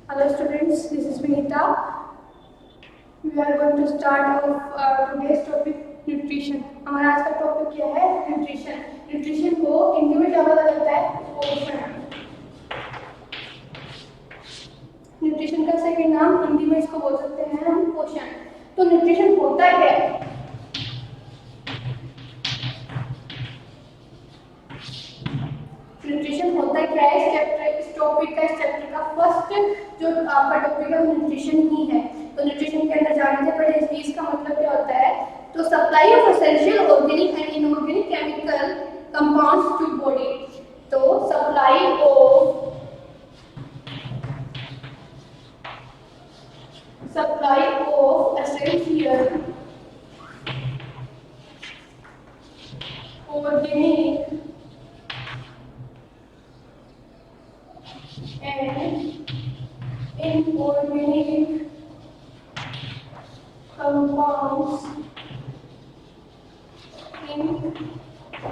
Hello students, this is Vinita. We are going to start our today's topic nutrition. हमारा आज का topic क्या है? न्यूट्रिशन. न्यूट्रिशन को हिंदी में क्या बोला जाता है? पोषण. न्यूट्रिशन का सेकंड नाम हिंदी में इसको बोल सकते हैं हम पोषण. तो न्यूट्रिशन होता क्या है? न्यूट्रिशन होता क्या है? इस टॉपिक का, इस चैप्टर का फर्स्ट जो आपका टॉपिक है वो न्यूट्रिशन ही है. तो न्यूट्रिशन के अंदर जाने से पहले इस चीज का मतलब क्या होता है? तो supply of essential organic and inorganic chemical compounds to body. तो supply of essential organic and inorganic compounds in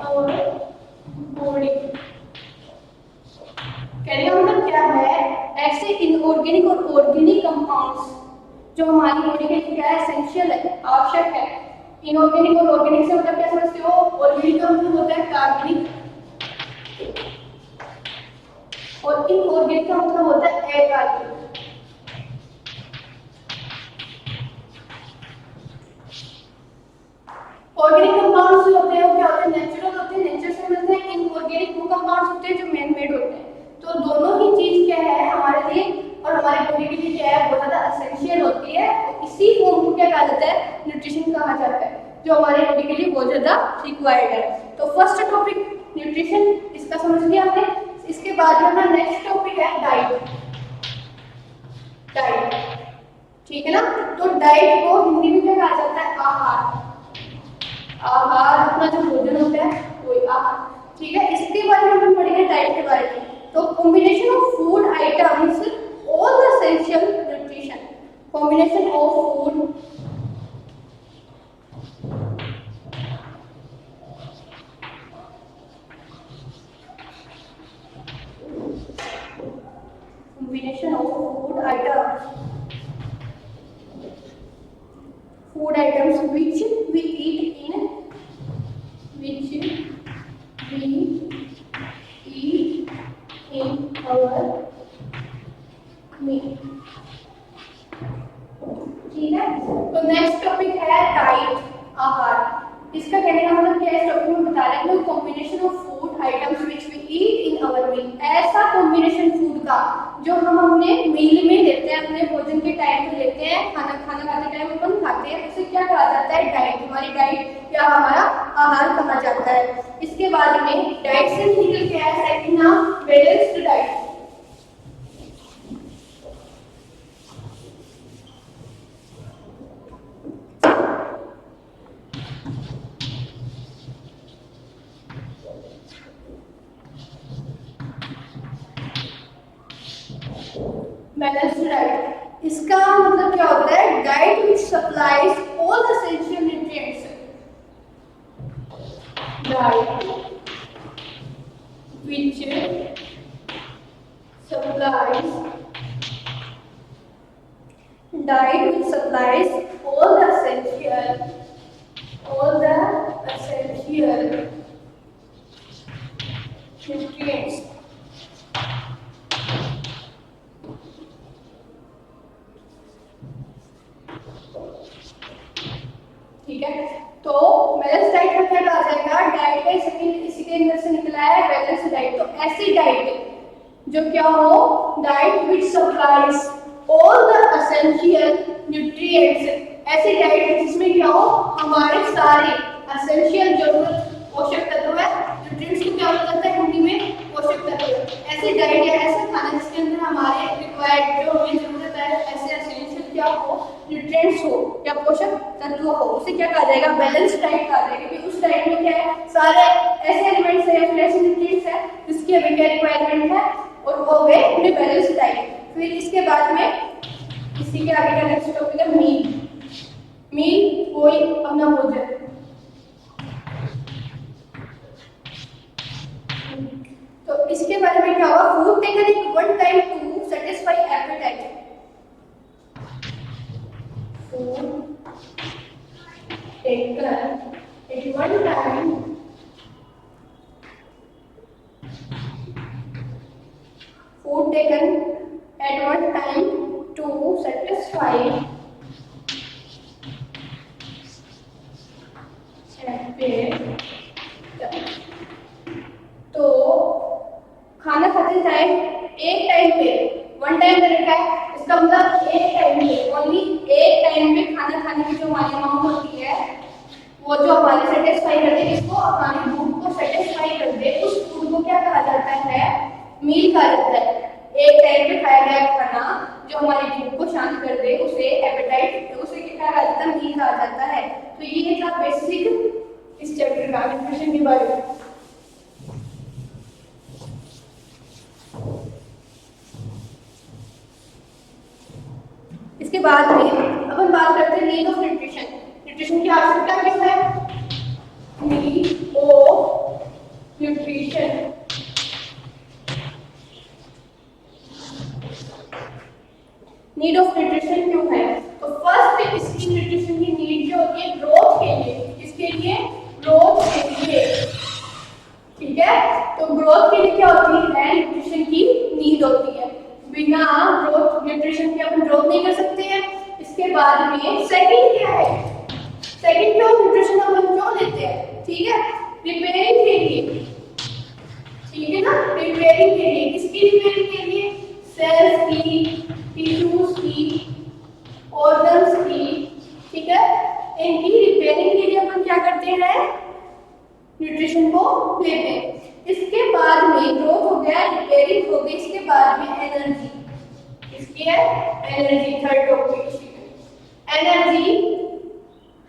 our body. कहने का मतलब क्या है? ऐसे इनऑर्गेनिक और ऑर्गेनिक कंपाउंड्स जो हमारी बॉडी के लिए क्या है? एसेंशियल है, आवश्यक है. इनऑर्गेनिक और ऑर्गेनिक से मतलब क्या समझते हो? ऑर्गेनिक का मतलब होता है कार्बनिक और इनऑर्गेनिक का मतलब होता है अकार्बनिक. ऑर्गेनिक कंपाउंड्स जो होते हैं वो क्या होते हैं? नेचुरल होते हैं, नेचर से मिलते हैं. इनऑर्गेनिक वो कंपाउंड्स होते हैं जो मैन मेड होते हैं. तो दोनों ही चीज क्या है हमारे लिए और हमारी बॉडी के लिए क्या है? बहुत ज्यादा एसेंशियल होती है. इसी फॉर्म को क्या कहा जाता है? न्यूट्रिशन कहा जाता है, जो हमारी बॉडी के लिए बहुत ज्यादा रिक्वायर्ड है. तो फर्स्ट टॉपिक न्यूट्रिशन, इसका समझ लिया आपने. इसके बाद में हमारा नेक्स्ट टॉपिक है डाइट. डाइट, ठीक है ना. तो डाइट को हिंदी में क्या कहा जाता है? आहार. आहार अपना जो भोजन होता है वही आहार, ठीक है. इसके बारे में हम पढ़ेंगे डाइट के बारे में. तो combination of food items all the essential nutrition. Combination of food combination of food items which we eat in our meal. ठीक है. तो नेक्स्ट टॉपिक है डाइट, आहार. इसका कहने का मतलब क्या है? इस टॉपिक में बता रहे हैं combination of food items which we eat in our meal. ऐसा कॉम्बिनेशन फूड का जो हम अपने मील में लेते हैं, अपने भोजन के टाइम पे लेते हैं, खाना खाते टाइम अपन खाते हैं, उसे क्या कहा जाता है? डाइट. हमारी डाइट या हमारा आहार कहा जाता है. इसके बाद में डाइट से निकल के आया सेकंड नाम बैलेंस्ड डाइट. बैलेंस्ड डाइट, इसका मतलब क्या होता है? Diet which supplies all essential nutrients. Diet which supplies all the essential nutrients. ठीक है. तो बैलेंस डाइट का क्या कहा जाएगा? डाइट है सेकंड, इसी के अंदर से निकला है बैलेंस डाइट. तो ऐसी डाइट जो क्या हो? Diet which supplies all the essential nutrients. ऐसी डाइट जिसमें क्या हो? हमारे सारे एसेंशियल जरूरत पोषक तत्व है. न्यूट्रिएंट्स को क्या बोला जाता है हिंदी में? पोषक तत्व. ऐसी डाइट या ऐसा खाना जिसके अंदर हमारे रिक्वायर्ड जो हमें जरूरत है ऐसे एसेंशियल क्या हो? न्यूट्रिएंट्स हो या पोषक तत्व हो, उसे क्या कहा जाएगा? बैलेंस डाइट कहा जाएगा. क्योंकि उस डाइट में क्या है? सारे ऐसे एलिमेंट्स है या फिर ऐसे न्यूट्रिएंट्स है जिसकी हमें क्या रिक्वायरमेंट है और वो हो गए बैलेंस डाइट. फिर इसके बाद में इसी के आगे का नेक्स्ट टॉपिक है मील. मील कोई अपना भोजन. तो इसके बारे में क्या होगा? Food taken in one time to satisfy appetite. food taken at one time food taken at one time to satisfy तो खाना खाते टाइम एक टाइम पे वन टाइम दे रखा है, इसका मतलब एक टाइम पे ओनली एक टाइम पे खाना खाने की जो हमारी अमाउंट होती है वो जो हमारी सेटिस्फाई कर दे, इसको हमारी भूख को सेटिस्फाई कर दे, उस फूड को क्या कहा जाता है? मील कहा जाता है। एक टाइम पे खाया गया खाना जो हमारी भूख को शांत कर दे उसे एपेटाइट, उसे क्या कहा जाता है? मील कहा जाता है। तो ये था बेसिक इस चैप्टर का न्यूट्रिशन के बारे में। इसके बाद में अपन बात करते हैं नीड ऑफ न्यूट्रिशन। न्यूट्रिशन की आवश्यकता क्या है? Need of nutrition. Need of nutrition क्यों है? तो फर्स्ट इसकी न्यूट्रिशन की नीड जो होती है ग्रोथ के लिए, किसके लिए? ग्रोथ के लिए, ठीक है। तो ग्रोथ के लिए क्या होती है? न्यूट्रिशन की नीड होती है। बिना ग्रोथ न्यूट्रिशन के अपन ग्रोथ नहीं कर सकते हैं। इसके बाद में सेकंड क्या है? सेकंड क्यों न्यूट्रिशन अपन क्यों लेते हैं? ठीक है, रिपेयरिंग के लिए, ठीक है ना, रिपेयरिंग के लिए। किसकी रिपेयरिंग के लिए? सेल्स की, टिश्यूज की, ऑर्गन्स की, ठीक है। इनकी रिपेयरिंग के लिए अपन क्या करते हैं? न्यूट्रिशन को लेते हैं। इसके बाद में ग्रोथ हो गया, रिपेयरिंग हो गई, इसके बाद में एनर्जी। इसकी है एनर्जी, थर्ड टॉपिक। एनर्जी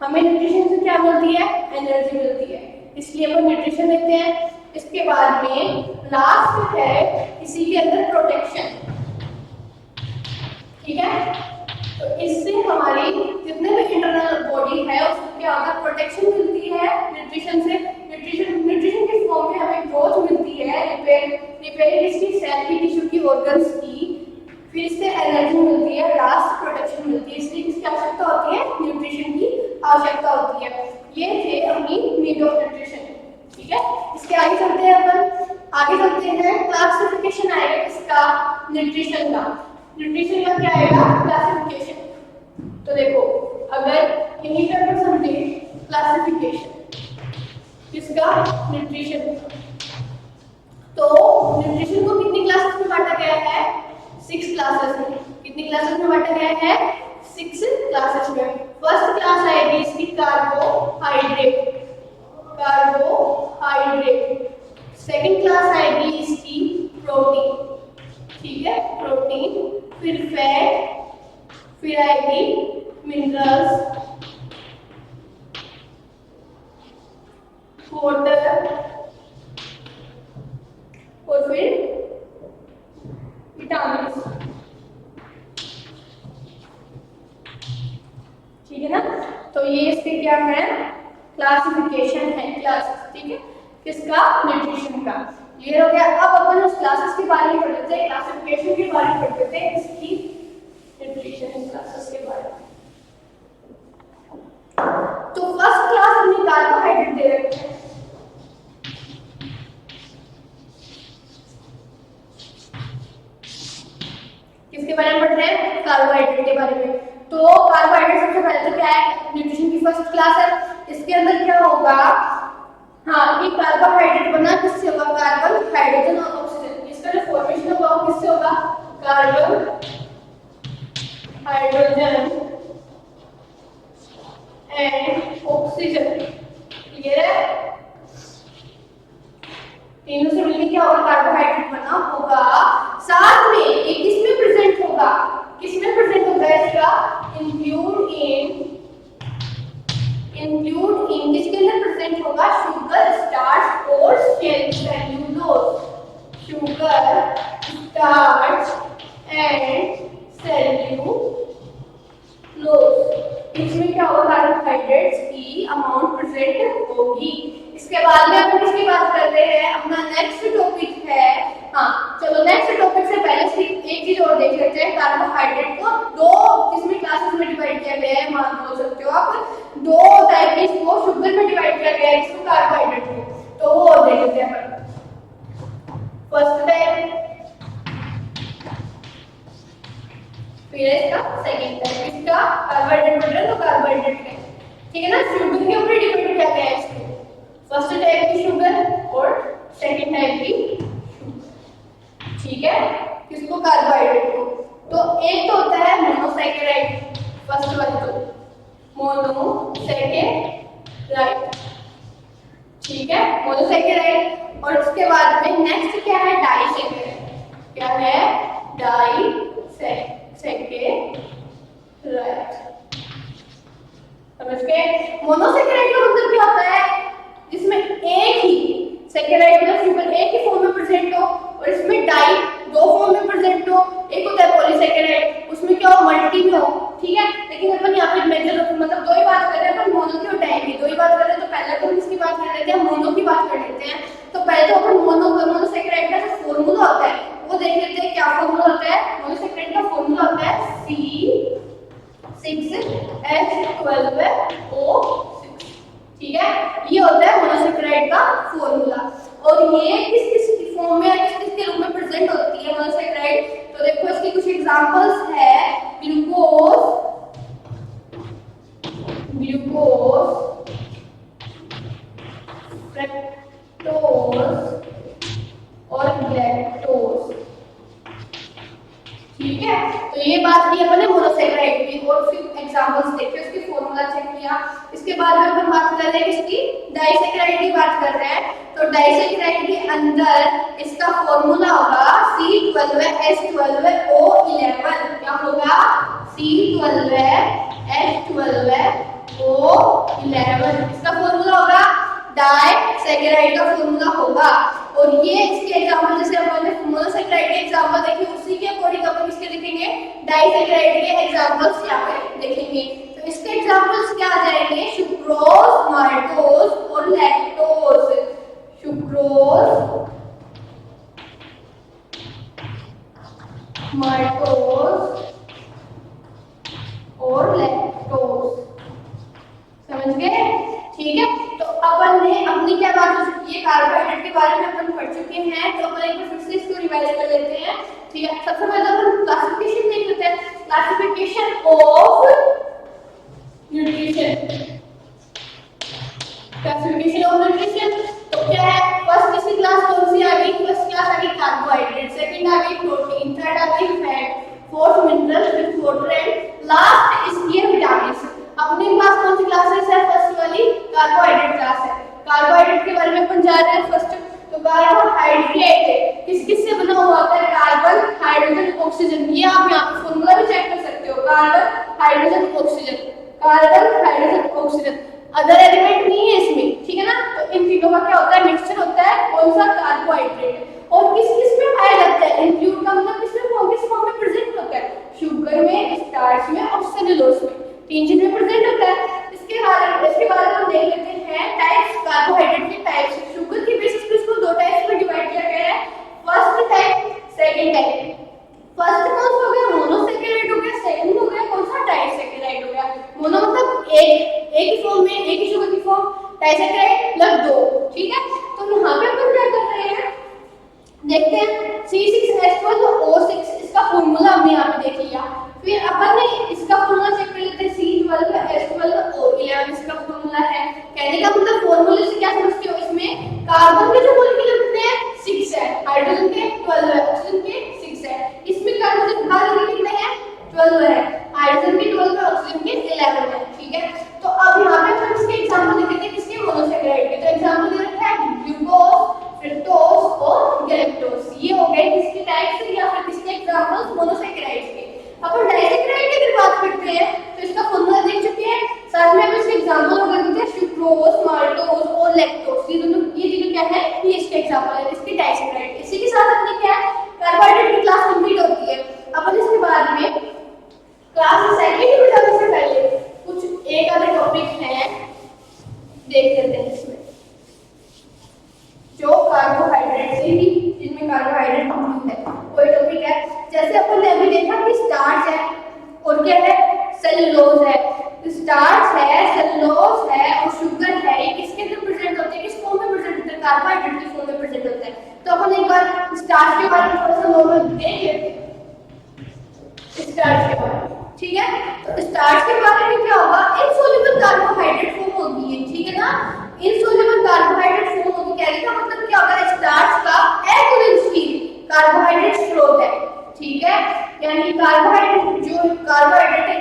हमें न्यूट्रिशन से क्या मिलती है? एनर्जी मिलती है, इसलिए अपन न्यूट्रिशन लेते हैं। इसके बाद में लास्ट है इसी के अंदर प्रोटेक्शन, ठीक है। तो इससे हमारी जितने भी इंटरनल बॉडी है उसको क्या होगा? प्रोटेक्शन मिलती है न्यूट्रिशन से। न्यूट्रिशन के फॉर्म में हमें ग्रोथ मिलती है, रिपेयरिंग इसकी सेल की, टिश्यू की, ऑर्गन्स की, फिर इससे एनर्जी मिलती है, लास्ट प्रोटेक्शन मिलती है। इसलिए किसकी आवश्यकता होती है? न्यूट्रिशन की आवश्यकता होती है। ये थे अपनी नीड ऑफ न्यूट्रिशन, ठीक है। इसके आगे चलते हैं अपन, आगे चलते हैं क्लासिफिकेशन आएगा इसका न्यूट्रिशन का। न्यूट्रिशन का क्या आएगा? क्लासिफिकेशन। तो देखो अगर इन्हीं पर समझे क्लासिफिकेशन किसका? न्यूट्रिशन। तो न्यूट्रिशन को कितनी क्लासेस में बांटा गया है? 6 क्लासेस में। कितनी क्लासेस में बांटा गया है? 6 क्लासेस में। फर्स्ट क्लास आएगी इसकी कार्बोहाइड्रेट, कार्बोहाइड्रेट। सेकंड क्लास आएगी इसकी प्रोटीन, ठीक है, प्रोटीन। फिर फैट, फिर आएगी मिनरल्स, वाटर और फिर विटामिन, ठीक है ना। तो ये इसके क्या है? क्लासिफिकेशन है, क्लासेस, ठीक है, किसका? न्यूट्रिशन का। ये हो गया। अब अपन उस क्लासेस के बारे में पढ़ते हैं, क्लासिफिकेशन के बारे में पढ़ते हैं, इसकी न्यूट्रिशन क्लासेस के बारे में। तो फर्स्ट क्लास हमने कार्बोहाइड्रेट दे रखे हैं। किसके बारे में पढ़ रहे हैं? कार्बोहाइड्रेट के बारे में। तो कार्बोहाइड्रेट सबसे पहले तो क्या है? न्यूट्रिशन की फर्स्ट क्लास है। इसके अंदर क्या होगा? हाँ, ये कार्बोहाइड्रेट बना किससे होगा? कार्बन, हाइड्रोजन और ऑक्सीजन। इसका जो फॉर्मेशन होगा वो किससे होगा? Carbon, hydrogen and oxygen, clear है? तीनों से मिलकर क्या होगा? कार्बोहाइड्रेट बना होगा। साथ में एक किसमें प्रेजेंट होगा? किसमें प्रेजेंट होगा इसका? इंक्लूड इन किसके अंदर प्रेजेंट होगा? शुगर, स्टार्च और cellulose. Sugar, starch and cellulose. इसमें क्या होगा? कार्बोहाइड्रेट्स की अमाउंट प्रेजेंट होगी। इसके बाद में अपन किसकी बात कर रहे हैं? अपना नेक्स्ट टॉपिक है, हाँ चलो नेक्स्ट टॉपिक से पहले एक चीज और देख लेते हैं। कार्बोहाइड्रेट को दो किसमें क्लासेस में डिवाइड किया गया है? फिर है इसका सेकंड टाइप, इसका कार्बोहाइड्रेट बन रहा है तो कार्बोहाइड्रेट है, ठीक है ना। शुगर के ऊपर डिपेंड किया गया है इसको, फर्स्ट टाइप की शुगर और सेकंड टाइप की शुगर, ठीक है। किसको? कार्बोहाइड्रेट को। तो एक तो होता है मोनोसैकेराइड, फर्स्ट वाला तो मोनोसैकेराइड, ठीक है, मोनोसैकेराइड। और उसके बाद में नेक्स्ट क्या है? डाइसैकेराइड। क्या है? डाइसैकेराइड, समझ गए। मोनोसैकेराइड का मतलब क्या होता है? जिसमें एक ही सैकेराइड मतलब शुगर एक ही फॉर्म में प्रेजेंट हो और इसमें डाई दो फॉर्म में प्रेजेंट हो। एक होता है पॉलीसैकेराइड, उसमें क्या हो? मल्टी में हो, ठीक है। लेकिन अपन यहाँ पे मेजर मतलब दो ही बात कर रहे हैं, अपन मोनो की और डाई की दो ही बात कर रहे हैं। तो पहले तो हम इसकी बात कर लेते हैं, मोनो की बात कर लेते हैं। तो पहले तो अपन मोनोसैकेराइड का जो फॉर्मूला होता है वो देख लेते हैं। क्या फॉर्मूला होता है? मोनोसैकेराइड का फॉर्मूला होता है C6H12O6, ठीक है। ये होता है मोनोसैकेराइड का फॉर्मूला। और ये किस किस फॉर्म में किस किस के रूप में प्रेजेंट होती है मोनोसैकेराइड? तो देखो इसके कुछ एग्जांपल्स है। ग्लूकोज, फ्रक्टोज और लैक्टोज, ठीक है। तो ये बात की अपन ने मोनोसैकेराइड की और फिर एग्जांपल्स देखे, उसके फॉर्मूला चेक किया। इसके बाद में अपन बात कर रहे हैं किसकी? डाइसैकेराइड की बात कर रहे हैं। तो डाइसैकेराइड के अंदर इसका फॉर्मूला होगा C12H12O11। क्या होगा? C12H12O11, इसका फॉर्मूला होगा। डाइसैकेराइड का फॉर्मूला होगा। और ये इसके एग्जांपल जैसे अपन ने मोनोसैकेराइड के एग्जांपल देखे, उसी के अकॉर्डिंग अपन किसके देखेंगे? डाइसैकेराइड के एग्जांपल्स यहाँ पे देखेंगे। तो इसके एग्जांपल्स क्या आ जाएंगे? सुक्रोज, माल्टोज और लैक्टोज। सुक्रोज, माल्टोज और लैक्टोज, समझ गए, ठीक है। तो अपन ने अपनी क्या बात हो चुकी है? कार्बोहाइड्रेट के बारे में अपन पढ़ चुके हैं। तो अपन एक बार फिर से इसको रिवाइज कर लेते हैं, ठीक है। सबसे पहले अपन क्लासिफिकेशन देख लेते हैं, classification of nutrition. Classification of nutrition तो क्या है? फर्स्ट किसकी क्लास कौन सी आ गई? फर्स्ट क्लास आ गई कार्बोहाइड्रेट, सेकंड आ गई प्रोटीन, थर्ड आ गई fat, fourth mineral, fifth water and last इसकी है विटामिन। अपनी क्लास कौन सी क्लास है सर? फर्स्ट वाली कार्बोहाइड्रेट क्लास है। कार्बोहाइड्रेट के बारे में अपन जा रहे हैं फर्स्ट। तो कार्बोहाइड्रेट किस किस से बना हुआ होता है? Carbon, hydrogen, oxygen. ये आप यहाँ पे फॉर्मूला भी चेक कर सकते हो, carbon, hydrogen, oxygen, carbon, hydrogen, oxygen. Other element नहीं है इसमें, ठीक है ना। तो इन तीनों का क्या होता है? मिक्सचर होता है कौन सा? कार्बोहाइड्रेट। और किस किस में पाया जाता है? इंक्लूड का मतलब किस फॉर्म में प्रेजेंट होता है? शुगर में, स्टार्च में और सेलुलोज में, तीन चीज में प्रेजेंट होता है। इसके बारे में हम देख लेते हैं टाइप्स, कार्बोहाइड्रेट के टाइप्स। शुगर के बेसिस पे इसको दो टाइप्स में डिवाइड किया गया है, first type, second type. First कौन सा हो गया? मोनोसैकेराइड हो गया। सेकंड हो गया कौन सा? डाइसैकेराइड हो गया। मोनो मतलब एक ही फॉर्म में, एक ही शुगर की फॉर्म, डाइसैकेराइड मतलब दो, ठीक है। तो यहाँ पे अपन क्या कर रहे हैं? देखते हैं C6H12O6, इसका फॉर्मूला हमने यहाँ पे देख लिया। फिर अपन ने इसका फॉर्मूला चेक कर लेते हैं, C12H12O11 इसका फॉर्मूला है। कहने का मतलब फॉर्मूले से क्या समझते हो? इसमें कार्बन के जो मॉलिक्यूल कितने हैं? 6 है, हाइड्रोजन के 12 है, ऑक्सीजन के 6 है। इसमें कार्बन के कितने हैं? 12 है, हाइड्रोजन के 12 है, ऑक्सीजन के 11 है, ठीक है। तो अब यहाँ पे हम इसके एग्जांपल देख लेते हैं, किसके? मोनोसैकेराइड के। तो एग्जांपल दे रखा है ग्लूकोज, फ्रक्टोज और गैलेक्टोज। ये हो गए किसके टाइप्स या फिर किसके एग्जांपल्स? मोनोसैकेराइड्स के। अपन डाइसैकेराइड की अगर बात करते हैं तो इसका फॉर्मूला देख चुके हैं, साथ में हम इसके एग्जांपल हो गए सुक्रोज, माल्टोज और लैक्टोज। ये तीनों क्या है? ये इसके एग्जांपल है, इसके डाइसैकेराइड। इसी के साथ अपनी क्या है? कार्बोहाइड्रेट की क्लास कंप्लीट होती है। अपन इसके बाद में क्लास सेकंड में जाने से पहले कुछ एक आधे टॉपिक है देख लेते हैं इसमें, जो कार्बोहाइड्रेट से ही, जिनमें कार्बोहाइड्रेट मौजूद है। कोई टॉपिक है जैसे अपन ने अभी देखा कि स्टार्च है और क्या है? सेलुलोज है। स्टार्च है, सेलुलोज है और शुगर है। ये किसके अंदर प्रेजेंट होते हैं? किस फॉर्म में प्रेजेंट होते हैं? कार्बोहाइड्रेट के फॉर्म में प्रेजेंट होते हैं। तो अपन एक बार स्टार्च के बारे में थोड़ा सा नॉर्मल देख लेते हैं। स्टार्च के बारे में, ठीक है। तो स्टार्च के बारे में क्या होगा, इनसॉल्युबल कार्बोहाइड्रेट फॉर्म होगी है, ठीक है ना। इनसॉल्युबल कार्बोहाइड्रेट फॉर्म होगी, कहने का मतलब क्या होगा, स्टार्च का अघुलनशील कार्बोहाइड्रेट स्रोत है, ठीक है। यानी कार्बोहाइड्रेट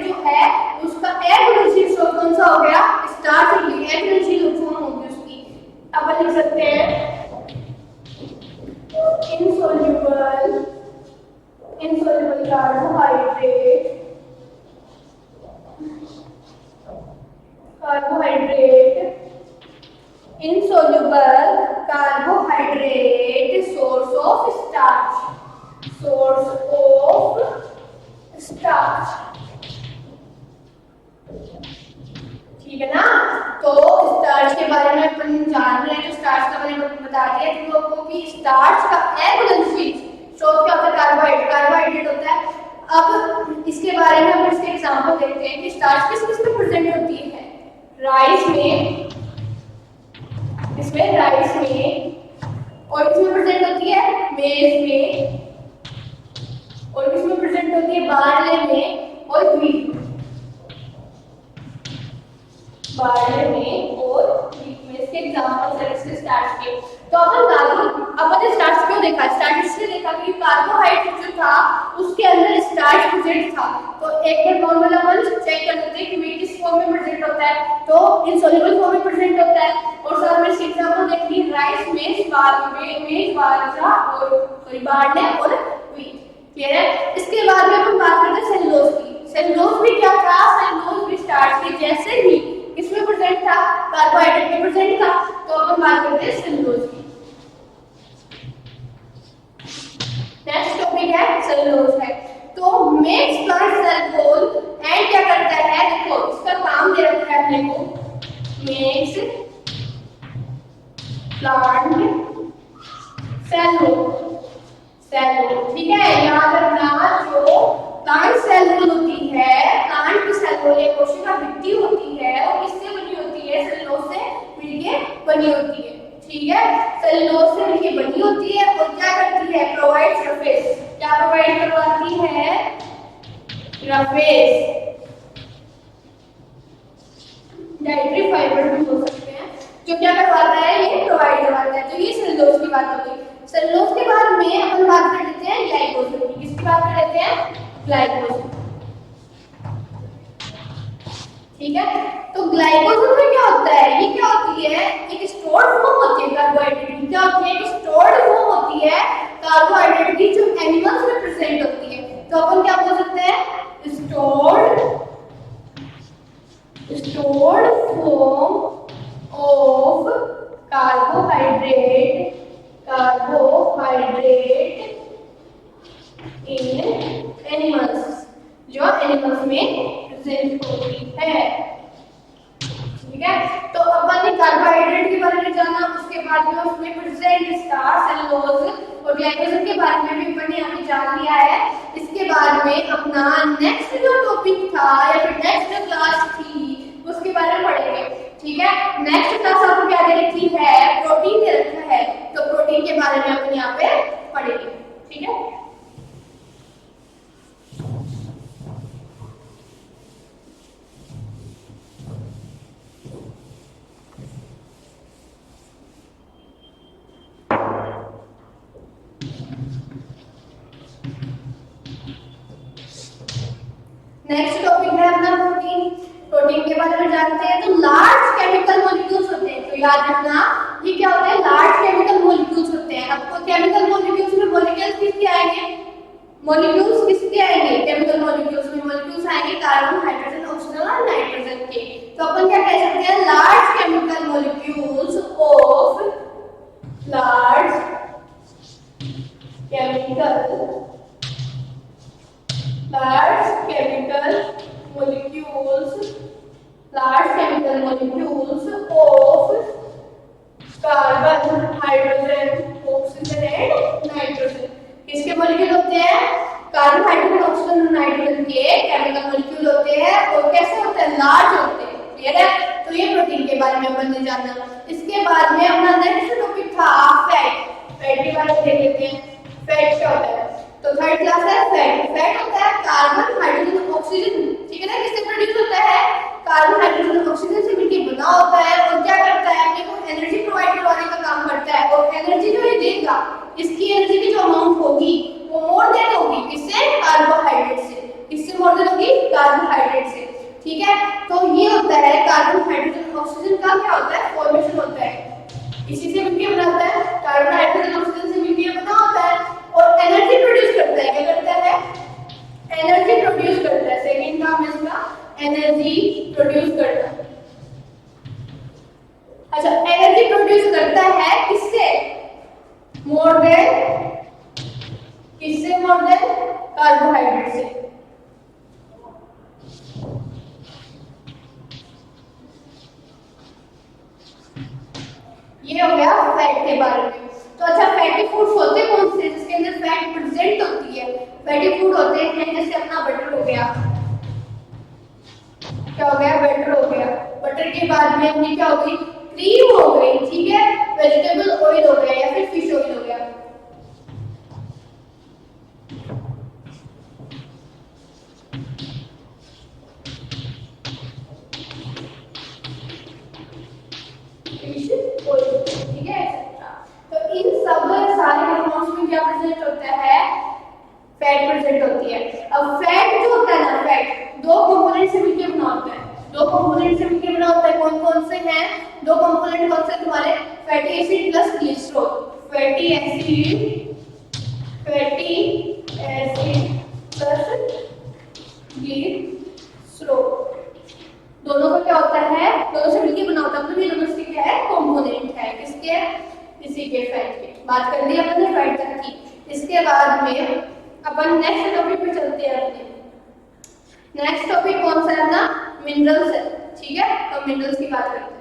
जो है उसका अघुलनशील स्रोत कौन सा हो गया, स्टार्च होगी, अघुलनशील फॉर्म होगी उसकी। अब लिख सकते हैं insoluble carbohydrate insoluble carbohydrate source of starch, ठीक है ना। तो स्टार्च के बारे में अपन जान रहे हैं, तो स्टार्च का मैंने बता दिया तुम लोगों को कि स्टार्च का अघुलनशील स्रोत क्या होता है, कार्बोहाइड्रेट होता है। अब इसके बारे में हम इसके एग्जांपल देखते हैं कि स्टार्च किस किस में प्रेजेंट होती है। राइस में, इसमें राइस में, और किसमें प्रेजेंट होती है, मेज में, और किसमें प्रेजेंट होती है, बार्ले में और व्हीट में, बार्ले में और व्हीट में। इसके एग्जांपल्स हैं इसके स्टार्च के। तो अपन ने स्टार्च क्यों देखा, स्टार्च इसलिए देखा कि कार्बोहाइड्रेट जो था उसके अंदर स्टार्च प्रेजेंट था। तो एक बार नॉर्मल अपन चेक कर लेते हैं कि व्हीट किस फॉर्म में प्रेजेंट होता है, तो इनसॉल्युबल फॉर्म में प्रेजेंट होता है। और साथ में इसके एग्जांपल देखिए, राइस में, बाजरा और बार्ले और व्हीट, क्लियर है। इसके बाद में अपन बात करते हैं सेलुलोज की। सेलुलोज भी क्या था, सेलुलोज भी स्टार्च के जैसे ही किसमें प्रेजेंट था, कार्बोहाइड्रेट में प्रेजेंट था। तो अपन बात करते हैं सेलुलोज की। नेक्स्ट टॉपिक है सेलुलोज है। तो makes plant cell whole and क्या करता है, देखो इसका काम दे रखा है अपने को, मेक्स प्लांट सेल होल, ठीक है। याद रखना, जो प्लांट सेल होल होती है, प्लांट की सेल होल एक कोशिका भित्ति होती है, और किससे बनी होती है, सेलुलोज से मिलके बनी होती है, ठीक है। सेलुलोज से मिलके बनी होती है और क्या करती है, प्रोवाइड सरफेस, क्या प्रोवाइड करवाती है, सरफेस, डाइटरी फाइबर भी हो सकते हैं, जो क्या करवाता है, ये प्रोवाइड करवाता है। तो ये सेलुलोज की बात हो गई। सेलुलोज के बाद में अपन बात कर लेते हैं ग्लाइकोजन की। किसकी बात कर लेते हैं, ग्लाइकोजन, ठीक है। तो ग्लाइकोजन में क्या होता है, ये क्या होती है, एक स्टोर्ड फॉर्म होती है कार्बोहाइड्रेट की, क्या होती है, एक स्टोर्ड फॉर्म होती है कार्बोहाइड्रेट की, जो एनिमल्स में प्रेजेंट होती है। तो अपन क्या बोल सकते हैं, stored form of carbohydrate in animals, जो एनिमल्स में प्रेजेंट होती है, ठीक है। तो अपन ने कार्बोहाइड्रेट के बारे में जाना, उसके बाद में उसमें प्रेजेंट स्टार्च, सेलुलोज और ग्लाइकोजन के बारे में भी अपन ने अभी जान लिया है। इसके बाद में अपना नेक्स्ट जो टॉपिक था या फिर नेक्स्ट क्लास थी उसके बारे में पढ़ेंगे, ठीक है। नेक्स्ट क्लास आपको क्या दे रखी है, प्रोटीन दे रखा है, तो प्रोटीन के बारे में अपन यहाँ पे पढ़ेंगे, ठीक है। नेक्स्ट टॉपिक है अपना प्रोटीन। प्रोटीन के बारे में जानते हैं। तो लार्ज केमिकल मॉलिक्यूल्स होते हैं, तो याद रखना ये क्या होते हैं, लार्ज केमिकल मॉलिक्यूल्स होते हैं। आपको केमिकल मॉलिक्यूल्स में मॉलिक्यूल्स किसके आएंगे, मॉलिक्यूल्स किसके आएंगे, केमिकल मॉलिक्यूल्स में मॉलिक्यूल्स आएंगे कार्बन, हाइड्रोजन, ऑक्सीजन और नाइट्रोजन के। तो अपन क्या कह सकते हैं, large chemical molecules of, large chemical molecules of carbon, hydrogen, oxygen and nitrogen. किसके मॉलिक्यूल होते हैं, कार्बन, हाइड्रोजन, ऑक्सीजन और नाइट्रोजन के केमिकल मॉलिक्यूल होते हैं, और कैसे होते हैं, लार्ज होते हैं, क्लियर है। तो ये प्रोटीन के बारे में अपन ने जाना। इसके बाद में अपना नेक्स्ट टॉपिक था फैट। फैट के बारे में देख लेते हैं, फैट क्या होता है। तो थर्ड क्लास है फैट। फैट होता है कार्बन, ठीक है। तो ये होता है कार्बन हाइड्रोजन ऑक्सीजन का क्या होता है फॉर्मेशन होता है, इसी से मिलकर बनाता है, कार्बन हाइड्रोजन ऑक्सीजन से मिलकर बना होता है और एनर्जी प्रोड्यूस करता है। क्या करता है? एनर्जी प्रोड्यूस करता है। सेकंड काम है इसका एनर्जी प्रोड्यूस करना। अच्छा, एनर्जी प्रोड्यूस करता है किससे? मोर देन, किससे मोर देन? कार्बोहाइड्रेट से। ये हो गया फैट के बारे में। तो अच्छा, फैटी फूड्स होते कौन से जिसके अंदर फैट प्रेजेंट होती है? फैटी फूड होते हैं जैसे अपना बटर हो गया, क्या हो गया? बटर हो गया। बटर के बाद में अपनी क्या हो गई? क्रीम हो गई, ठीक है। वेजिटेबल ऑयल हो गया या फिर फिश ऑयल हो गया। ठीक है। तो इन सब सारे कंपाउंड्स में क्या प्रेजेंट होता है? फैट प्रेजेंट होती है। अब फैट जो होता है ना, फैट दो कंपोनेंट से मिलकर बना होता है। दो कंपोनेंट से मिलकर बना होता है। कौन कौन से हैं दो कंपोनेंट? कौन से तुम्हारे? Fatty acid plus glycerol. Fatty acid, fatty acid plus glycerol, दोनों का क्या होता है? दोनों से मिलकर बना होता है। मतलब ये दोनों से क्या है? कंपोनेंट है। किसके? इसी के, फैट के। बात कर दी अपन ने फैट तक की। इसके बाद में अपन नेक्स्ट टॉपिक पे चलते हैं। अपने नेक्स्ट टॉपिक कौन सा है ना? मिनरल्स है, ठीक है। तो मिनरल्स की बात करते हैं।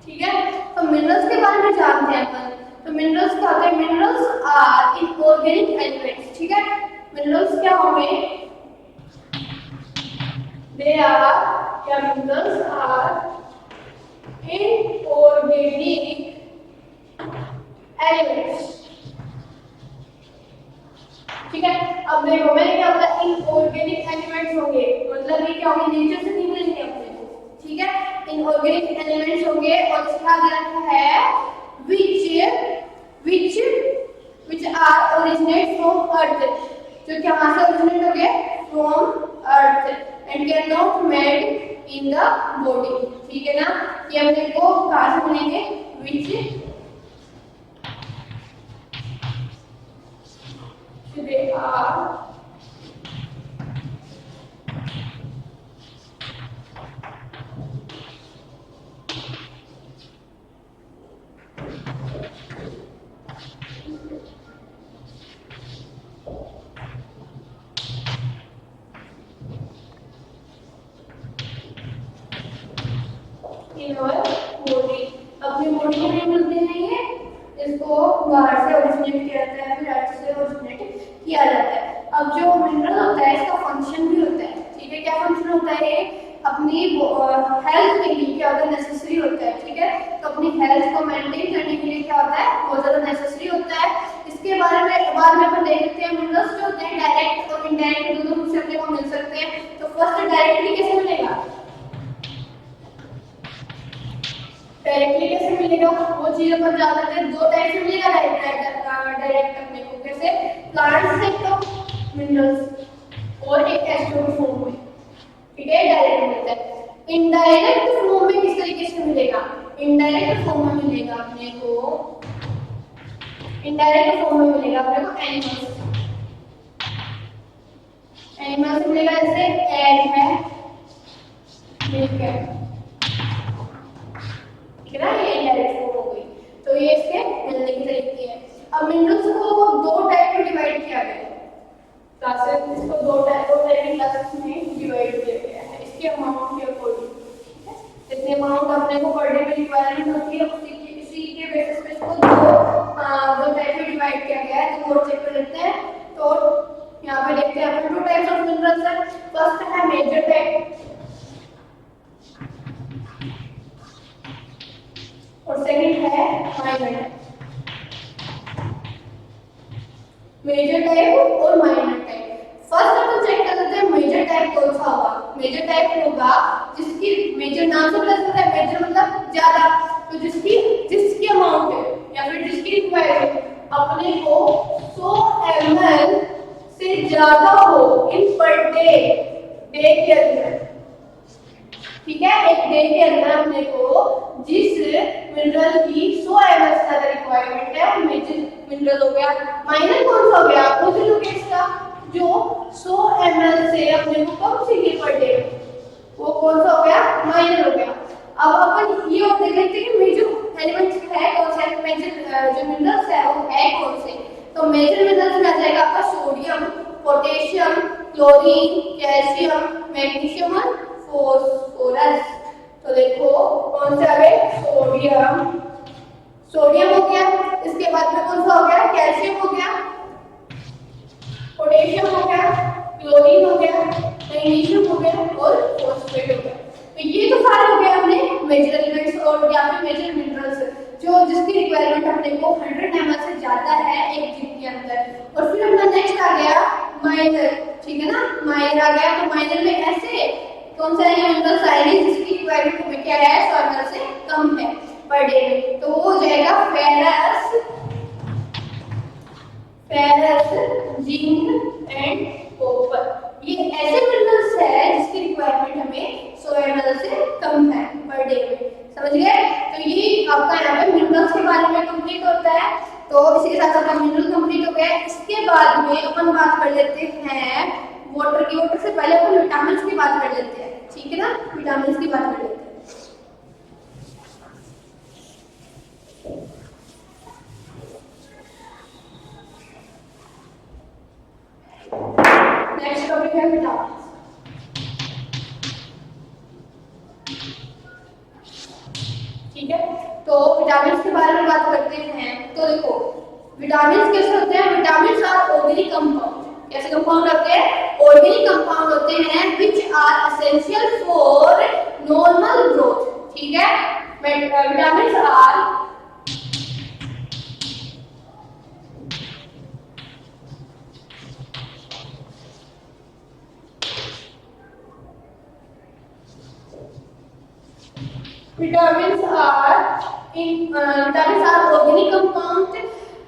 ठीक है, तो मिनरल्स के बारे में जानते हैं अपन। तो मिनरल्स क्या होते हैं? मिनरल्स आर इनऑर्गेनिक एलिमेंट्स, ठीक है। मिनरल्स क्या होंगे? दे आर, क्या मिनरल्स आर इनऑर्गेनिक एलिमेंट्स, ठीक है। अब देखो मैंने क्या बोला? इनऑर्गेनिक एलिमेंट्स होंगे, मतलब ये क्या होंगे? नेचर से नहीं मिलेंगे अपने को, ठीक है। इनऑर्गेनिक एलिमेंट्स होंगे और इसका आगे रखा है which are originate from earth, जो कि हमारे से ओरिजिनेट हो गए from earth and cannot made in the body, ठीक है ना। ये अपने को कहाँ से मिलेंगे? which they are in our body, अपनी बॉडी में मिलते हैं ये। इसको बाहर से ओरिजिनेट किया जाता है, फिर अर्थ से ओरिजिनेट किया जाता है। अब जो मिनरल होता है इसका फंक्शन भी होता है, ठीक है। क्या फंक्शन होता है? अपनी हेल्थ के लिए क्या होता है? नेसेसरी होता है, ठीक है। तो अपनी हेल्थ को मेंटेन करने के लिए क्या होता है? बहुत ज्यादा नेसेसरी होता है। इसके बारे में बाद में अपन देख लेते हैं। मिनरल्स जो होते हैं डायरेक्ट और इनडायरेक्ट दोनों रूप से अपने को मिल सकते हैं। तो फर्स्ट डायरेक्टली कैसे मिलेगा? डायरेक्टली कैसे मिलेगा? वो चीज अपन जानते हैं। दो टाइप से मिलेगा डायरेक्ट अपने को। कैसे? प्लांट से तो मिनरल्स और एक एस्ट्रो फॉर्म में, ठीक है, डायरेक्ट मिलता है। इनडायरेक्ट फॉर्म में किस तरीके से मिलेगा? इनडायरेक्ट फॉर्म में मिलेगा अपने को, इनडायरेक्ट फॉर्म में मिलेगा अपने को एनिमल्स, एनिमल्स से मिलेगा। जैसे एग है, मिल्क है, ठीक है ना। ये इनडायरेक्ट फॉर्म हो गई। तो ये इसके मिलने की तरीके हैं। अब मिनरल्स को दो टाइप में डिवाइड किया गया है। क्लासेस इसको दो टाइप की क्लासेस में डिवाइड किया गया है इसके अमाउंट के अकॉर्डिंग, ठीक है। जितने अमाउंट अपने को पर डे में रिक्वायरमेंट होती है उसी के बेसिस पे इसको दो टाइप में डिवाइड किया गया है। तो और चेक कर लेते हैं। तो यहाँ पे देखते हैं अपन टू टाइप्स ऑफ मिनरल्स है। फर्स्ट है मेजर टाइप और सेकंड है माइनर टाइप। मेजर टाइप और माइनर टाइप। फर्स्ट अपन चेक कर लेते हैं मेजर टाइप कौन सा होगा। मेजर टाइप होगा जिसकी मेजर नाम से पता चलता है, मेजर मतलब ज्यादा, तो जिसकी अमाउंट है या फिर जिसकी रिक्वायरमेंट अपने को 100 ml से ज्यादा हो इन पर डे, डे के अंदर, ठीक है, एक डे के अंदर अपने को जिस मिनरल की 100 ml से ज्यादा रिक्वायरमेंट है वो मेजर मिनरल हो गया। माइनर कौन सा हो गया, अपोजिट हो गया इसका, जो 100 ml से अपने को कम चाहिए पर डे, वो कौन सा हो गया, माइनर हो गया। अब अपन ये और देख लेते हैं कि मेजर एलिमेंट्स है कौन से, मेजर जो मिनरल्स है वो है कौन से। तो मेजर मिनरल्स में आ जाएगा आपका sodium, potassium, chlorine, calcium, magnesium और फास्फोरस। तो देखो कौन से आ गए, सोडियम, सोडियम हो गया, इसके बाद में कौन सा हो गया, कैल्शियम हो गया, पोटेशियम हो गया, क्लोरीन हो गया, मैग्नीशियम हो गया और फॉस्फेट हो गया। तो ये तो सारे हो गए अपने मेजर एलिमेंट्स और या फिर मेजर मिनरल्स जो जिसकी रिक्वायरमेंट अपने को 100 ml से ज्यादा है एक दिन के अंदर। और फिर अपना नेक्स्ट आ गया माइनर, ठीक है ना, माइनर आ गया। तो माइनर में ऐसे कौन सा मिनरल्स आएंगे जिसकी रिक्वायरमेंट हमें क्या है 100 ml से कम है पर डे में, तो वो हो जाएगा ferrous, ferrous, zinc and copper. ये ऐसे मिनरल्स है जिसकी रिक्वायरमेंट हमें 100 ml से कम है पर डे में, समझ गए। तो ये आपका यहाँ पे मिनरल्स के बारे में कंप्लीट होता है। तो इसी के साथ आपका मिनरल कंप्लीट हो गया। इसके बाद में अपन बात कर लेते हैं वाटर की। वाटर से पहले अपन विटामिन की बात कर लेते हैं, ठीक है ना, विटामिन की बात कर लेते हैं। नेक्स्ट टॉपिक है विटामिन, ठीक है। तो विटामिन के बारे में बात करते हैं। तो देखो विटामिन कैसे होते हैं, विटामिन आर ऑर्गेनिक कंपाउंड, कैसे कंपाउंड होते हैं, ऑर्गेनिक कंपाउंड होते हैं which are essential for normal growth, ठीक है। Vitamin are vitamins are organic compounds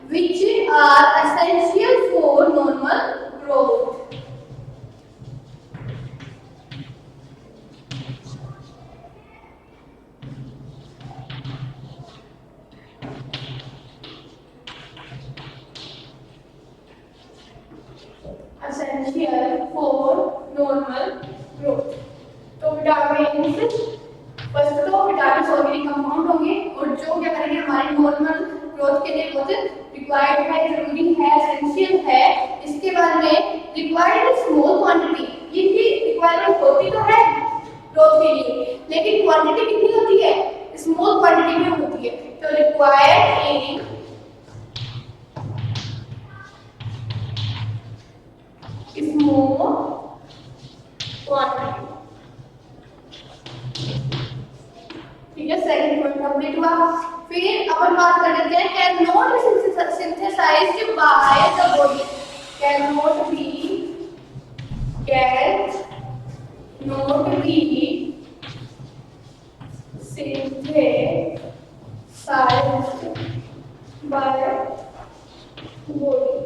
which are essential for normal growth. Essential for normal growth. तो विटामिन फर्स्ट तो vitamin organic compound होंगे और जो क्या करेंगे हमारे नॉर्मल ग्रोथ के लिए बहुत रिक्वायर्ड है, जरूरी है, एसेंशियल है। इसके बाद में रिक्वायर्ड इन स्मॉल क्वांटिटी, इनकी रिक्वायरमेंट होती तो है ग्रोथ के लिए, लेकिन क्वांटिटी कितनी होती है, स्मॉल क्वांटिटी में होती है। तो रिक्वायर्ड इन स्मॉल क्वांटिटी, ठीक है। सेकंड पॉइंट कंप्लीट हुआ। फिर अपन बात कर लेते हैं cannot be synthesised by the body, cannot be synthesised by body.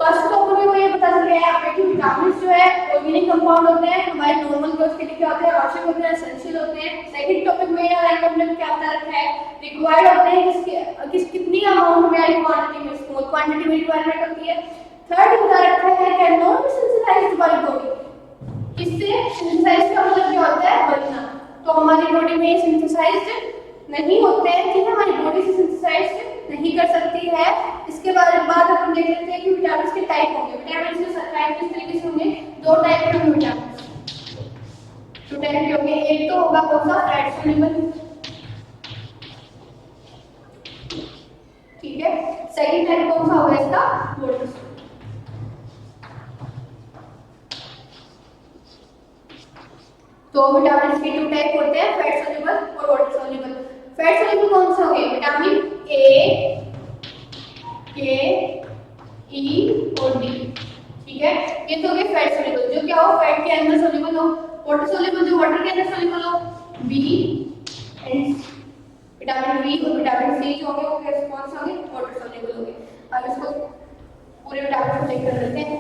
First तो हमें वो ये पता चल गया है आपके कि विटामिन जो है ऑर्गेनिक कंपाउंड होते हैं, हमारे नॉर्मल ग्रोथ के लिए क्या होते हैं, आवश्यक होते हैं, एसेंशियल होते हैं। सेकंड टॉपिक में हमने क्या बता रखा है, रिक्वायर्ड होते हैं कितनी अमाउंट में, क्वांटिटी में, स्मॉल क्वांटिटी में रिक्वायरमेंट होती है। थर्ड बता रखा है cannot be synthesised by body, इससे सिंथेसाइज का मतलब क्या होता है, बनना। तो हमारी बॉडी में सिंथेसाइज्ड नहीं होते हैं, ठीक है, हमारी बॉडी से सिंथेसाइज नहीं कर सकती है। इसके बाद अपन देख लेते हैं कि विटामिन के टाइप होंगे। विटामिन के टाइप किस तरीके से होंगे, दो टाइप के होंगे विटामिन, दो टाइप के होंगे। एक तो होगा कौन सा, फैट सोल्यूबल, ठीक है। सेकंड टाइप कौन सा होगा इसका, वाटर सोल्यूबल। तो विटामिन के दो टाइप होते हैं, फैट सोल्यूबल और वाटर सोल्यूबल। फैट सोल्यूबल कौन से होंगे, विटामिन ए, के, ई और डी। ठीक है, ये तो हो गए फैट सोल्यूबल, जो क्या हो फैट के अंदर सोल्यूबल हो। वाटर सोल्यूबल जो वाटर के अंदर सोल्यूबल हो, बी एंड विटामिन बी और विटामिन सी जो होंगे वो कौन से होंगे, वाटर सोल्यूबल होंगे। अब इसको पूरे विटामिन को चेक कर लेते हैं।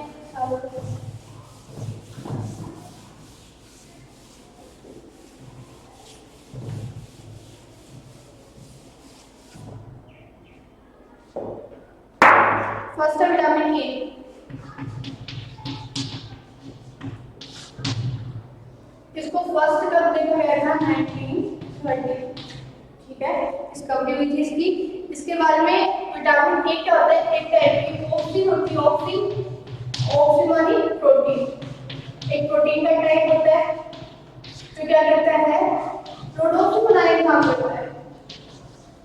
फर्स्ट है विटामिन ए। इसको फर्स्ट कब देखा गया था, 1930। ठीक है, इस कवरेज हुई थी इसकी। इसके बाद में विटामिन ए क्या होता है, एक टाइप की ऑक्सीन होती है, ऑक्सीन वाली प्रोटीन। एक प्रोटीन का टाइप होता है जो क्या करता है, प्रोडोक्सिन बनाने का काम करता है।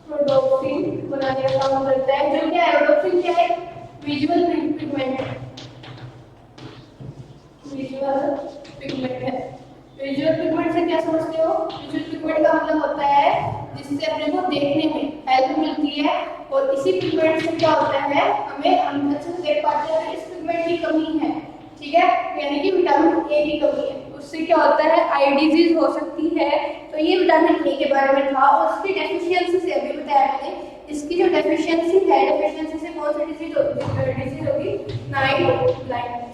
प्रोडोक्सिन बनाने का काम करता है, जो क्या है, प्रोडोक्सिन क्या है, विजुअल पिगमेंट है। विजुअल पिगमेंट है। विजुअल पिगमेंट से क्या समझते हो, विजुअल पिगमेंट का मतलब होता है जिससे अपने को देखने में हेल्प मिलती है, और इसी पिगमेंट से क्या होता है, हमें अच्छे से देख पाते हैं। इस पिगमेंट की कमी है, ठीक है, यानी कि विटामिन ए की कमी है, उससे क्या होता है, आई डिजीज हो सकती है। तो ये विटामिन ए के बारे में था, और उसकी डेफिशिएंसी से अभी बताया मैंने, इसकी जो डेफिशिएंसी है, डेफिशिएंसी से कौन सी डिजीज होगी, नाइट ब्लाइंडनेस।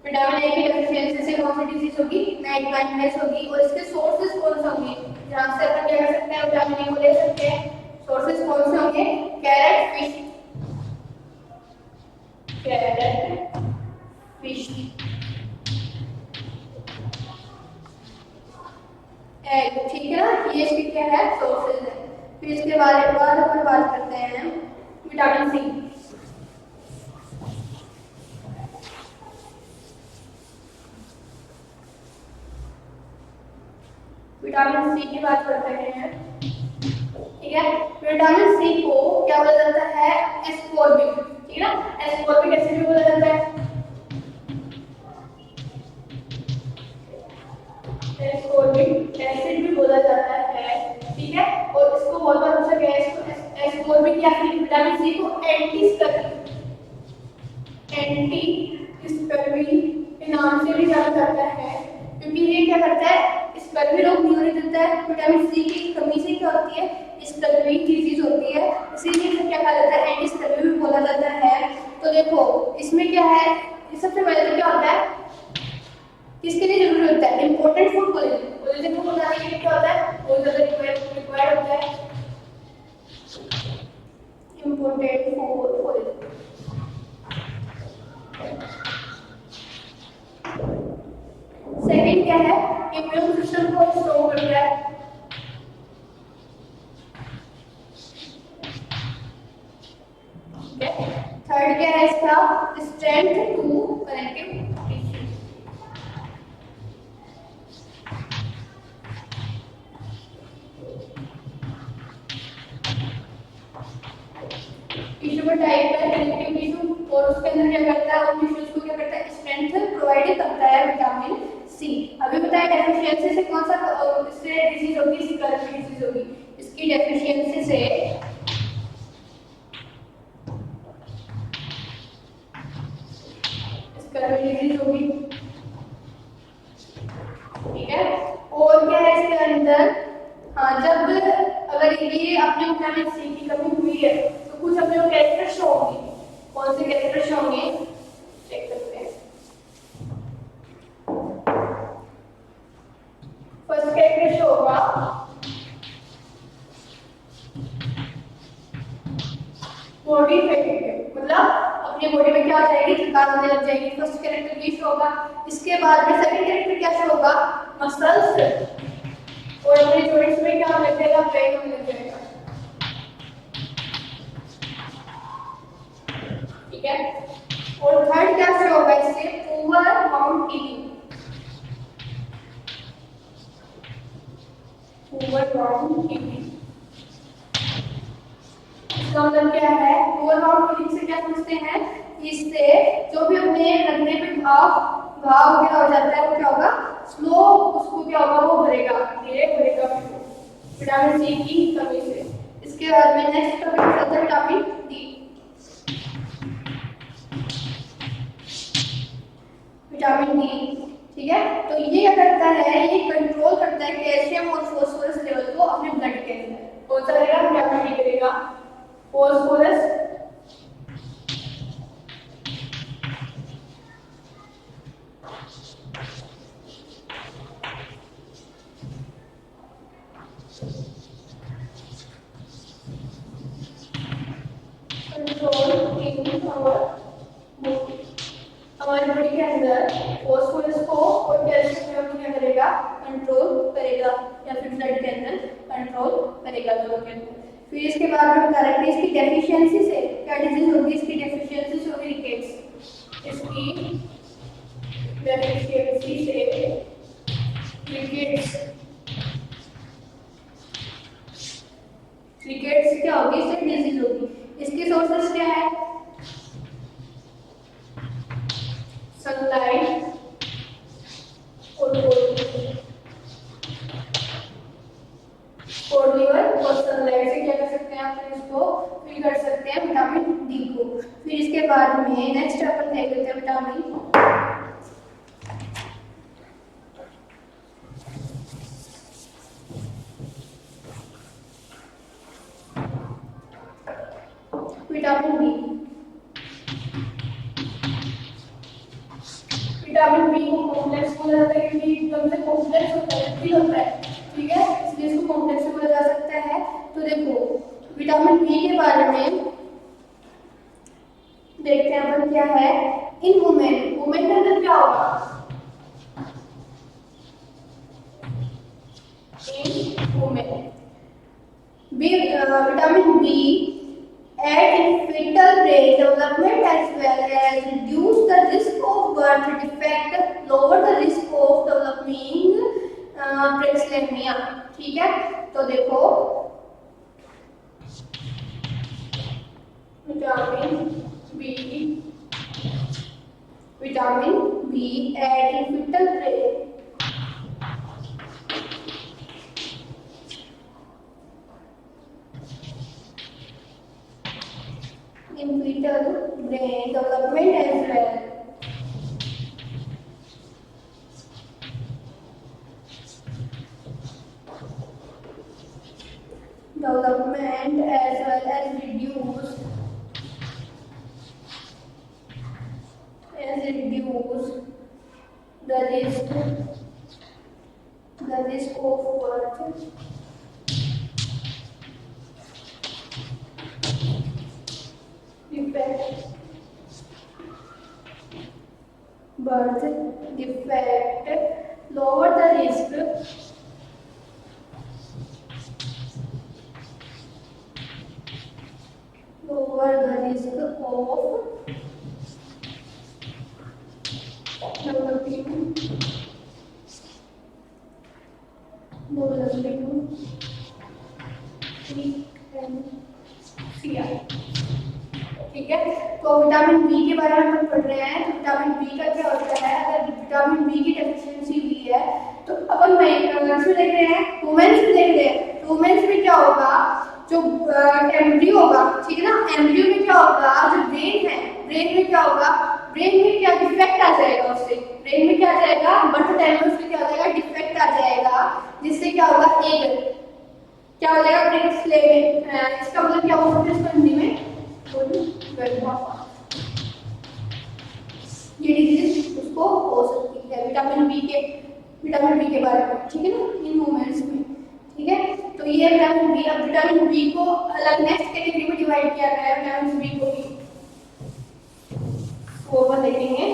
विटामिन ए की डेफिशिएंसी से कौन सी डिजीज होगी, नाइट ब्लाइंडनेस होगी। और इसके सोर्सेज कौन से होंगे, जहां से अपन क्या कर सकते हैं, विटामिन ए को ले सकते हैं। सोर्सेज कौन से होंगे, carrot, fish, carrot, fish, egg. ठीक है ना, ये इसके क्या है, सोर्सेज है। फिर इसके बाद अपन बात करते हैं विटामिन सी। विटामिन सी की बात करते हैं, ठीक है। विटामिन सी को क्या बोला जाता है, एस्कोर्बिक, ठीक है ना, एस्कोर्बिक एसिड भी बोला जाता है। एस्कोर्बिक एसिड भी बोला जाता है, ठीक है। और इसको बहुत बार पूछा गया है, इसको एस्कोर्बिक या फिर विटामिन सी को एंटी स्कर्वी के नाम से भी जाना जाता है, क्योंकि ये क्या करता है, स्कर्वी रोग नहीं होने देता है। विटामिन सी की कमी से क्या होती है, स्कर्वी डिजीज होती है, इसीलिए इसे क्या कहा जाता है, एंटी स्कर्वी भी बोला जाता है। तो देखो इसमें क्या है, सबसे पहले तो क्या होता है, किसके लिए जरूरी होता है, इंपॉर्टेंट फूड कोलेजन को बनाने के लिए क्या होता है, बहुत ज्यादा रिक्वायर्ड होता है, इंपॉर्टेंट फूड कोलेजन। सेकंड क्या है, इम्यून सिस्टम को स्ट्रॉन्ग करता है। थर्ड क्या है इसका, strength to connective tissue. Tissue का टाइप है कनेक्टिव टिश्यू, और उसके अंदर क्या करता है, उन टिश्यूज को क्या करता है, स्ट्रेंथ प्रोवाइड करता है विटामिन सी। अभी बताया डेफिशिएंसी से कौन सा इससे डिजीज होगी, स्कर्वी डिजीज होगी। इसकी डेफिशिएंसी से स्कर्वी डिजीज होगी, ठीक है। और क्या है इसके अंदर, हाँ, जब अगर ये अपने विटामिन सी की कमी हुई है तो कुछ अपने कैरेक्टर शो होंगे। कौन से कैरेक्टर शो होंगे, चेक करते हैं। फर्स्ट कैरेक्टर शो होगा बॉडी फैटिग, मतलब अपनी बॉडी में क्या हो जाएगी, थकान होने लग जाएगी। फर्स्ट कैरेक्टर ये शो होगा। इसके बाद में सेकंड कैरेक्टर क्या शो होगा, मसल्स, और अपने जॉइंट्स में क्या लग जाएगा, पेन होने लग जाएगा, ठीक है। और थर्ड क्या शो होगा इससे, poor mount eating, poor mount eating. इसका मतलब क्या है, पुअर माउंट ईटिंग से क्या समझते हैं, इससे जो भी अपने रखने पे घाव क्या हो जाता है, वो क्या होगा, स्लो, उसको क्या होगा, वो भरेगा, धीरे भरेगा विटामिन सी की कमी से। इसके बाद में नेक्स्ट टॉपिक आता है विटामिन डी। विटामिन डी, ठीक है, तो ये क्या करता है, ये कंट्रोल करता है कैल्शियम और फास्फोरस लेवल को अपने ब्लड के अंदर। कौन सा करेगा, विटामिन डी करेगा, फास्फोरस कंट्रोल इन हमारी बॉडी के अंदर फास्फोरस को और कैल्शियम लेवल को क्या करेगा, कंट्रोल करेगा, या फिर ब्लड के अंदर कंट्रोल करेगा दोनों के अंदर। फिर इसके बाद में बता रहे हैं कि इसकी डेफिशिएंसी से क्या डिजीज होगी, इसकी डेफिशिएंसी से होगी रिकेट्स। इसकी डेफिशिएंसी से रिकेट्स, रिकेट्स क्या होगी, इससे डिजीज होगी। इसके सोर्सेस क्या है, सनलाइट और कोल्ड लिवर और सनलाइट से क्या कर सकते हैं, आप इसको फिल कर सकते हैं विटामिन डी को। फिर इसके बाद में नेक्स्ट अपन देख लेते हैं vitamin vitamin B. Vitamin B को कॉम्प्लेक्स बोला जाता है क्योंकि एकदम से कॉम्प्लेक्स होता है, फील होता है, ठीक है, इसलिए इसको कॉम्प्लेक्स बोला जा सकता है। तो देखो विटामिन बी के बारे में देखते हैं अपन क्या है। इन वुमेन, वुमेन के अंदर क्या होगा, in women vitamin B aid in fetal brain development as well as reduce the risk of birth defect, lower the risk of developing preeclampsia, ठीक है। तो देखो vitamin B aid in fetal brain in fetal brain development as well. Development as well as reduce the risk of birth defect, lower the risk ठीक है। तो vitamin B के बारे में हम पढ़ रहे हैं। तो विटामिन बी का क्या होता है, अगर विटामिन बी की डेफिशिएंसी हुई है तो अपन मेंस में देख रहे हैं, वुमेन्स में देख रहे हैं, तो वुमेन्स में क्या होगा, जो एम्ब्रियो होगा, ठीक है ना, एम्ब्रियो में क्या होगा, जो ब्रेन है, ब्रेन में क्या होगा, ब्रेन में क्या डिफेक्ट आ जाएगा, उससे ब्रेन में क्या आ जाएगा, बर्थ टाइम में उसमें क्या हो जाएगा, डिफेक्ट आ जाएगा, जिससे क्या होगा, एक क्या हो जाएगा, प्रेग्नेंसी। इसका मतलब क्या हो सकता है इसको हिंदी में, ये डिजीज उसको हो सकती है विटामिन बी के बारे में, ठीक है ना, इन वुमेन्स में, ठीक है। तो ये विटामिन बी, अब विटामिन बी को अलग नेक्स्ट कैटेगरी में डिवाइड किया गया है, विटामिन बी को भी वो अपन देखेंगे।